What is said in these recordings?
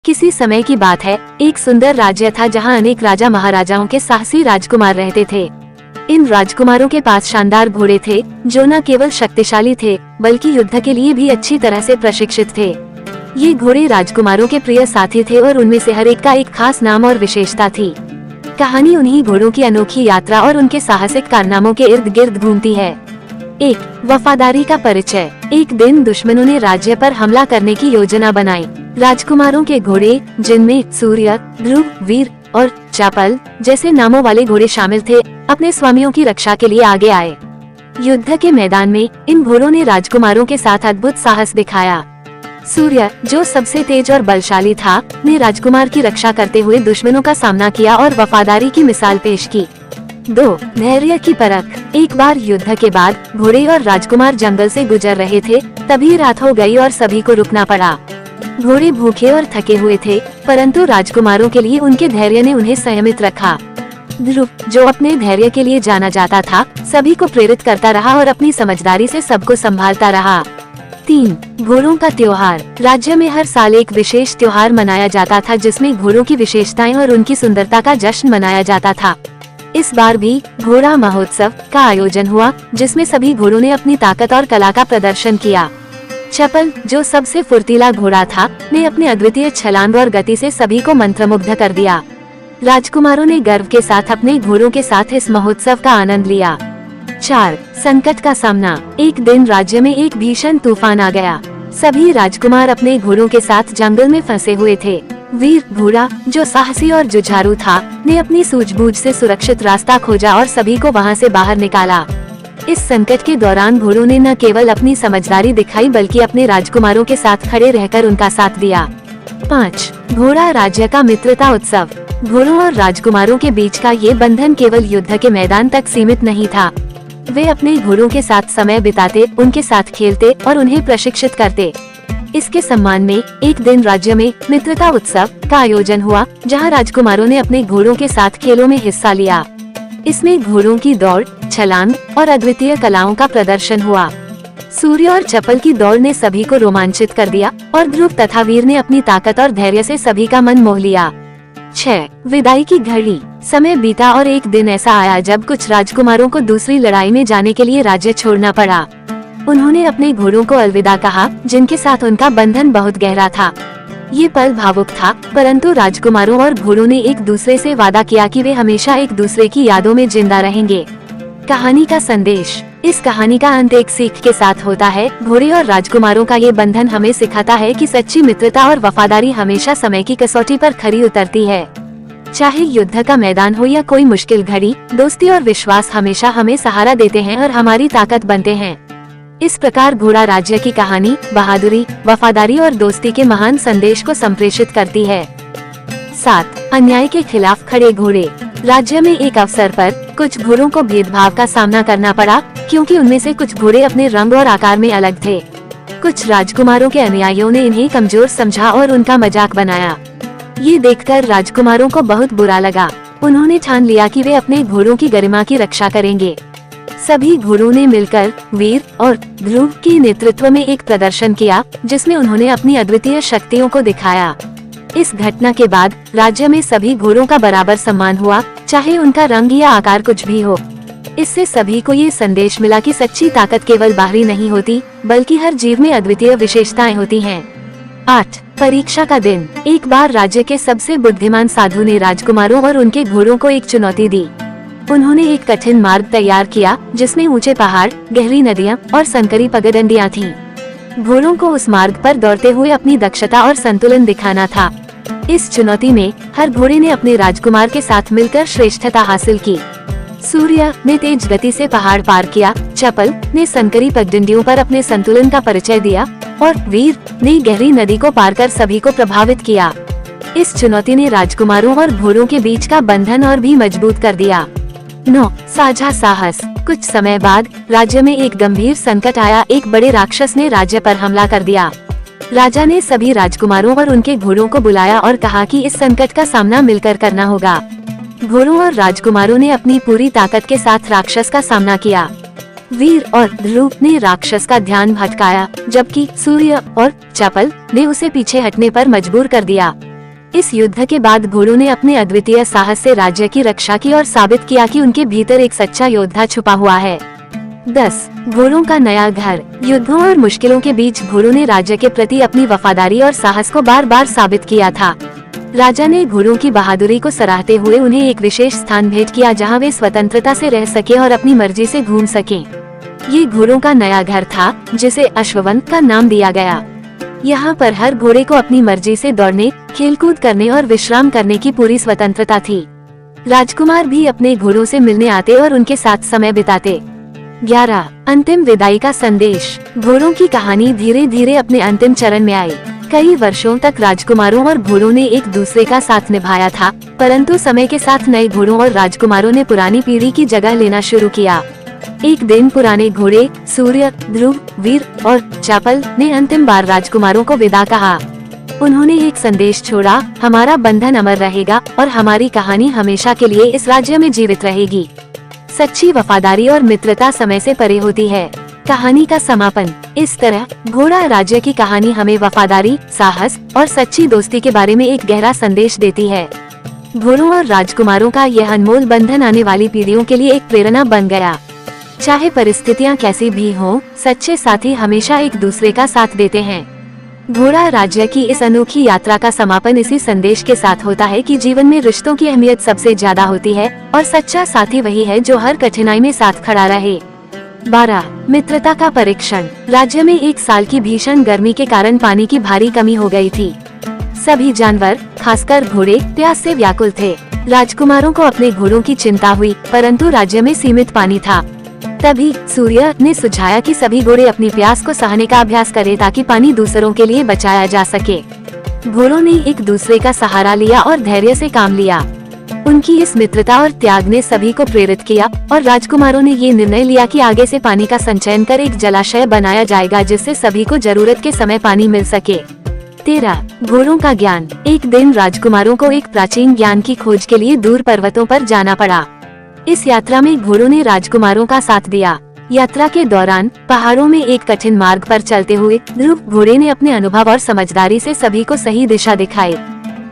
किसी समय की बात है, एक सुंदर राज्य था जहां अनेक राजा महाराजाओं के साहसी राजकुमार रहते थे। इन राजकुमारों के पास शानदार घोड़े थे जो न केवल शक्तिशाली थे बल्कि युद्ध के लिए भी अच्छी तरह से प्रशिक्षित थे। ये घोड़े राजकुमारों के प्रिय साथी थे और उनमें से हर एक का एक खास नाम और विशेषता थी। कहानी उन्हीं घोड़ों की अनोखी यात्रा और उनके साहसिक कारनामों के इर्द गिर्द घूमती है। 1. वफादारी का परिचय। एक दिन दुश्मनों ने राज्य पर हमला करने की योजना बनाई। राजकुमारों के घोड़े, जिनमें सूर्य, ध्रुव, वीर और चपल जैसे नामों वाले घोड़े शामिल थे, अपने स्वामियों की रक्षा के लिए आगे आए। युद्ध के मैदान में इन घोड़ों ने राजकुमारों के साथ अद्भुत साहस दिखाया। सूर्य, जो सबसे तेज और बलशाली था, ने राजकुमार की रक्षा करते हुए दुश्मनों का सामना किया और वफादारी की मिसाल पेश की। 2. धैर्य की परख। एक बार युद्ध के बाद घोड़े और राजकुमार जंगल से गुजर रहे थे, तभी रात हो गई और सभी को रुकना पड़ा। घोड़े भूखे और थके हुए थे, परंतु राजकुमारों के लिए उनके धैर्य ने उन्हें संयमित रखा। ध्रुव, जो अपने धैर्य के लिए जाना जाता था, सभी को प्रेरित करता रहा और अपनी समझदारी से सबको संभालता रहा। 3. घोड़ों का त्योहार। राज्य में हर साल एक विशेष त्योहार मनाया जाता था जिसमें घोड़ों की विशेषताएं और उनकी सुंदरता का जश्न मनाया जाता था। इस बार भी घोड़ा महोत्सव का आयोजन हुआ, जिसमें सभी घोड़ों ने अपनी ताकत और कला का प्रदर्शन किया। चपल, जो सबसे फुर्तीला घोड़ा था, ने अपने अद्वितीय छलांग और गति से सभी को मंत्रमुग्ध कर दिया। राजकुमारों ने गर्व के साथ अपने घोड़ों के साथ इस महोत्सव का आनंद लिया। 4. संकट का सामना। एक दिन राज्य में एक भीषण तूफान आ गया। सभी राजकुमार अपने घोड़ों के साथ जंगल में फंसे हुए थे। वीर घोड़ा, जो साहसी और जुझारू था, ने अपनी सूझबूझ से सुरक्षित रास्ता खोजा और सभी को वहां से बाहर निकाला। इस संकट के दौरान घोड़ों ने न केवल अपनी समझदारी दिखाई बल्कि अपने राजकुमारों के साथ खड़े रहकर उनका साथ दिया। 5. घोड़ा राज्य का मित्रता उत्सव। घोड़ों और राजकुमारों के बीच का ये बंधन केवल युद्ध के मैदान तक सीमित नहीं था। वे अपने घोड़ों के साथ समय बिताते, उनके साथ खेलते और उन्हें प्रशिक्षित करते। इसके सम्मान में एक दिन राज्य में मित्रता उत्सव का आयोजन हुआ, जहां राजकुमारों ने अपने घोड़ों के साथ खेलों में हिस्सा लिया। इसमें घोड़ों की दौड़, छलांग और अद्वितीय कलाओं का प्रदर्शन हुआ। सूर्य और चपल की दौड़ ने सभी को रोमांचित कर दिया और ध्रुव तथा वीर ने अपनी ताकत और धैर्य से सभी का मन मोह लिया। 6. विदाई की घड़ी। समय बीता और एक दिन ऐसा आया जब कुछ राजकुमारों को दूसरी लड़ाई में जाने के लिए राज्य छोड़ना पड़ा। उन्होंने अपने घोड़ों को अलविदा कहा, जिनके साथ उनका बंधन बहुत गहरा था। ये पल भावुक था, परंतु राजकुमारों और घोड़ों ने एक दूसरे से वादा किया कि वे हमेशा एक दूसरे की यादों में जिंदा रहेंगे। कहानी का संदेश। इस कहानी का अंत एक सीख के साथ होता है। घोड़े और राजकुमारों का ये बंधन हमें सिखाता है कि सच्ची मित्रता और वफादारी हमेशा समय की कसौटी पर खरी उतरती है। चाहे युद्ध का मैदान हो या कोई मुश्किल घड़ी, दोस्ती और विश्वास हमेशा हमें सहारा देते हैं और हमारी ताकत बनते हैं। इस प्रकार घोड़ा राज्य की कहानी बहादुरी, वफादारी और दोस्ती के महान संदेश को संप्रेषित करती है। 7. अन्याय के खिलाफ खड़े घोड़े। राज्य में एक अवसर पर कुछ घोड़ों को भेदभाव का सामना करना पड़ा, क्योंकि उनमें से कुछ घोड़े अपने रंग और आकार में अलग थे। कुछ राजकुमारों के अनुयायियों ने इन्हें कमजोर समझा और उनका मजाक बनाया। ये देखकर राजकुमारों को बहुत बुरा लगा। उन्होंने ठान लिया कि वे अपने घोड़ों की गरिमा की रक्षा करेंगे। सभी घोड़ों ने मिलकर वीर और ध्रुव के नेतृत्व में एक प्रदर्शन किया, जिसमें उन्होंने अपनी अद्वितीय शक्तियों को दिखाया। इस घटना के बाद राज्य में सभी घोड़ों का बराबर सम्मान हुआ, चाहे उनका रंग या आकार कुछ भी हो। इससे सभी को ये संदेश मिला कि सच्ची ताकत केवल बाहरी नहीं होती, बल्कि हर जीव में अद्वितीय विशेषताएं होती हैं। 8. परीक्षा का दिन। एक बार राज्य के सबसे बुद्धिमान साधु ने राजकुमारों और उनके घोड़ों को एक चुनौती दी। उन्होंने एक कठिन मार्ग तैयार किया, जिसमें ऊंचे पहाड़, गहरी नदियां और संकरी पगडंडियां थीं। घोड़ों को उस मार्ग पर दौड़ते हुए अपनी दक्षता और संतुलन दिखाना था। इस चुनौती में हर घोड़े ने अपने राजकुमार के साथ मिलकर श्रेष्ठता हासिल की। सूर्य ने तेज गति से पहाड़ पार किया, चपल ने संकरी पगडंडियों पर अपने संतुलन का परिचय दिया और वीर ने गहरी नदी को पार कर सभी को प्रभावित किया। इस चुनौती ने राजकुमारों और घोड़ों के बीच का बंधन और भी मजबूत कर दिया। 9. साझा साहस। कुछ समय बाद राज्य में एक गंभीर संकट आया। एक बड़े राक्षस ने राज्य पर हमला कर दिया। राजा ने सभी राजकुमारों और उनके घोड़ों को बुलाया और कहा कि इस संकट का सामना मिलकर करना होगा। घोड़ों और राजकुमारों ने अपनी पूरी ताकत के साथ राक्षस का सामना किया। वीर और ध्रुव ने राक्षस का ध्यान भटकाया, जबकि सूर्य और चपल ने उसे पीछे हटने पर मजबूर कर दिया। इस युद्ध के बाद घोड़ों ने अपने अद्वितीय साहस से राज्य की रक्षा की और साबित किया कि उनके भीतर एक सच्चा योद्धा छुपा हुआ है। 10. घोड़ों का नया घर। युद्धों और मुश्किलों के बीच घोड़ों ने राज्य के प्रति अपनी वफादारी और साहस को बार बार साबित किया था। राजा ने घोड़ों की बहादुरी को सराहते हुए उन्हें एक विशेष स्थान भेंट किया जहां वे स्वतंत्रता से रह सके और अपनी मर्जी से घूम सकें। ये घोड़ों का नया घर था जिसे अश्ववन का नाम दिया गया। यहाँ पर हर घोड़े को अपनी मर्जी से दौड़ने, खेलकूद करने और विश्राम करने की पूरी स्वतंत्रता थी। राजकुमार भी अपने घोड़ों से मिलने आते और उनके साथ समय बिताते। 11. अंतिम विदाई का संदेश। घोड़ों की कहानी धीरे धीरे अपने अंतिम चरण में आई। कई वर्षों तक राजकुमारों और घोड़ों ने एक दूसरे का साथ निभाया था, परंतु समय के साथ नए घोड़ों और राजकुमारों ने पुरानी पीढ़ी की जगह लेना शुरू किया। एक दिन पुराने घोड़े सूर्य, ध्रुव, वीर और चपल ने अंतिम बार राजकुमारों को विदा कहा। उन्होंने एक संदेश छोड़ा, हमारा बंधन अमर रहेगा और हमारी कहानी हमेशा के लिए इस राज्य में जीवित रहेगी। सच्ची वफादारी और मित्रता समय से परे होती है। कहानी का समापन। इस तरह घोड़ा राज्य की कहानी हमें वफादारी, साहस और सच्ची दोस्ती के बारे में एक गहरा संदेश देती है। घोड़ों और राजकुमारों का यह अनमोल बंधन आने वाली पीढ़ियों के लिए एक प्रेरणा बन गया। चाहे परिस्थितियां कैसी भी हों, सच्चे साथी हमेशा एक दूसरे का साथ देते हैं। घोड़ा राज्य की इस अनोखी यात्रा का समापन इसी संदेश के साथ होता है कि जीवन में रिश्तों की अहमियत सबसे ज्यादा होती है और सच्चा साथी वही है जो हर कठिनाई में साथ खड़ा रहे। 12. मित्रता का परीक्षण। राज्य में एक साल की भीषण गर्मी के कारण पानी की भारी कमी हो गई थी। सभी जानवर, खासकर घोड़े, प्यास से व्याकुल थे। राजकुमारों को अपने घोड़ों की चिंता हुई, परंतु राज्य में सीमित पानी था। तभी सूर्य ने सुझाया कि सभी घोड़े अपनी प्यास को सहने का अभ्यास करें ताकि पानी दूसरों के लिए बचाया जा सके। घोड़ों ने एक दूसरे का सहारा लिया और धैर्य से काम लिया। उनकी इस मित्रता और त्याग ने सभी को प्रेरित किया और राजकुमारों ने ये निर्णय लिया कि आगे से पानी का संचयन कर एक जलाशय बनाया जाएगा जिससे सभी को जरूरत के समय पानी मिल सके। 13. घोड़ों का ज्ञान। एक दिन राजकुमारों को एक प्राचीन ज्ञान की खोज के लिए दूर पर्वतों पर जाना पड़ा। इस यात्रा में घोड़ों ने राजकुमारों का साथ दिया। यात्रा के दौरान पहाड़ों में एक कठिन मार्ग पर चलते हुए ध्रुव घोड़े ने अपने अनुभव और समझदारी से सभी को सही दिशा दिखाई।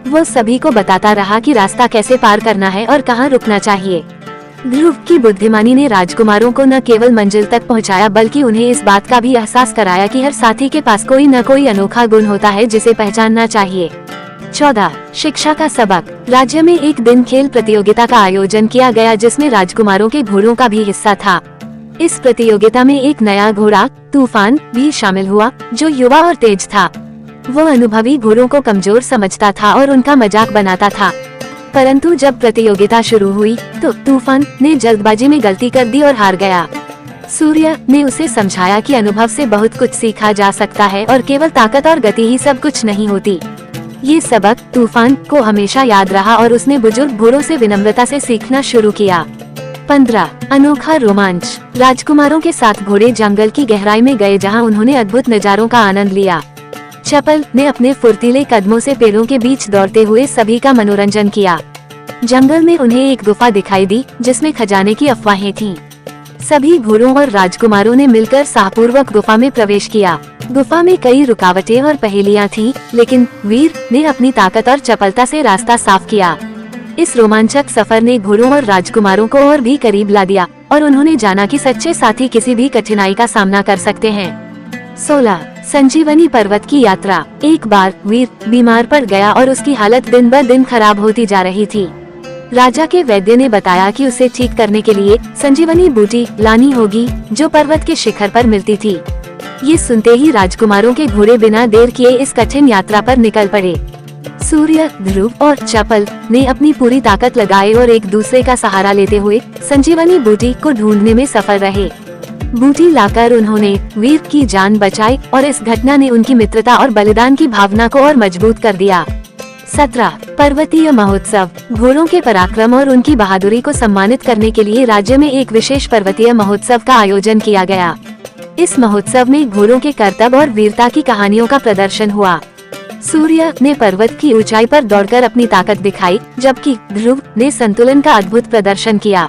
वो सभी को बताता रहा कि रास्ता कैसे पार करना है और कहाँ रुकना चाहिए। ध्रुव की बुद्धिमानी ने राजकुमारों को न केवल मंजिल तक पहुँचाया बल्कि उन्हें इस बात का भी एहसास कराया कि हर साथी के पास कोई न कोई अनोखा गुण होता है जिसे पहचानना चाहिए। 14. शिक्षा का सबक। राज्य में एक दिन खेल प्रतियोगिता का आयोजन किया गया जिसमें राजकुमारों के घोड़ों का भी हिस्सा था। इस प्रतियोगिता में एक नया घोड़ा तूफान भी शामिल हुआ जो युवा और तेज था। वो अनुभवी घोड़ों को कमजोर समझता था और उनका मजाक बनाता था, परंतु जब प्रतियोगिता शुरू हुई तो तूफान ने जल्दबाजी में गलती कर दी और हार गया। सूर्य ने उसे समझाया कि अनुभव से बहुत कुछ सीखा जा सकता है और केवल ताकत और गति ही सब कुछ नहीं होती। ये सबक तूफान को हमेशा याद रहा और उसने बुजुर्ग घोड़ों से विनम्रता से सीखना शुरू किया। 15. अनोखा रोमांच। राजकुमारों के साथ घोड़े जंगल की गहराई में गए जहां उन्होंने अद्भुत नजारों का आनंद लिया। चपल ने अपने फुर्तीले कदमों से पेड़ों के बीच दौड़ते हुए सभी का मनोरंजन किया। जंगल में उन्हें एक गुफा दिखाई दी जिसमें खजाने की अफवाहें थीं। सभी घोड़ों और राजकुमारों ने मिलकर साहपूर्वक गुफा में प्रवेश किया। गुफा में कई रुकावटें और पहेलियां थीं, लेकिन वीर ने अपनी ताकत और चपलता से रास्ता साफ किया। इस रोमांचक सफर ने घोड़ों और राजकुमारों को और भी करीब ला दिया और उन्होंने जाना कि सच्चे साथी किसी भी कठिनाई का सामना कर सकते हैं। 16. संजीवनी पर्वत की यात्रा। एक बार वीर बीमार पड़ गया और उसकी हालत दिन ब दिन खराब होती जा रही थी। राजा के वैद्य ने बताया कि उसे ठीक करने के लिए संजीवनी बूटी लानी होगी जो पर्वत के शिखर पर मिलती थी। ये सुनते ही राजकुमारों के घोड़े बिना देर किए इस कठिन यात्रा पर निकल पड़े। सूर्य, ध्रुव और चपल ने अपनी पूरी ताकत लगाई और एक दूसरे का सहारा लेते हुए संजीवनी बूटी को ढूंढने में सफल रहे। बूटी लाकर उन्होंने वीर की जान बचाई और इस घटना ने उनकी मित्रता और बलिदान की भावना को और मजबूत कर दिया। 17. पर्वतीय महोत्सव। घोड़ों के पराक्रम और उनकी बहादुरी को सम्मानित करने के लिए राज्य में एक विशेष पर्वतीय महोत्सव का आयोजन किया गया। इस महोत्सव में घोड़ों के करतब और वीरता की कहानियों का प्रदर्शन हुआ। सूर्य ने पर्वत की ऊंचाई पर दौड़कर अपनी ताकत दिखाई, जबकि ध्रुव ने संतुलन का अद्भुत प्रदर्शन किया।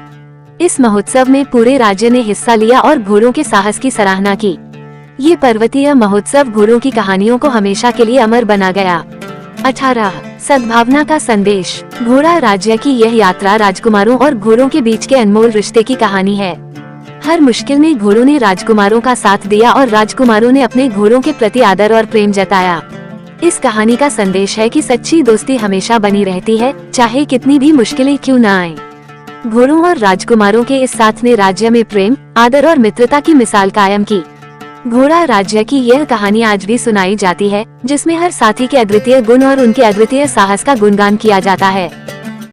इस महोत्सव में पूरे राज्य ने हिस्सा लिया और घोड़ों के साहस की सराहना की। ये पर्वतीय महोत्सव घोड़ों की कहानियों को हमेशा के लिए अमर बना गया। 18. सद्भावना का संदेश। घोड़ा राज्य की यह यात्रा राजकुमारों और घोड़ों के बीच के अनमोल रिश्ते की कहानी है। हर मुश्किल में घोड़ों ने राजकुमारों का साथ दिया और राजकुमारों ने अपने घोड़ों के प्रति आदर और प्रेम जताया। इस कहानी का संदेश है कि सच्ची दोस्ती हमेशा बनी रहती है, चाहे कितनी भी मुश्किलें क्यों न आए। घोड़ों और राजकुमारों के इस साथ ने राज्य में प्रेम, आदर और मित्रता की मिसाल कायम की। घोड़ा राज्य की यह कहानी आज भी सुनाई जाती है, जिसमें हर साथी के अद्वितीय गुण और उनके अद्वितीय साहस का गुणगान किया जाता है।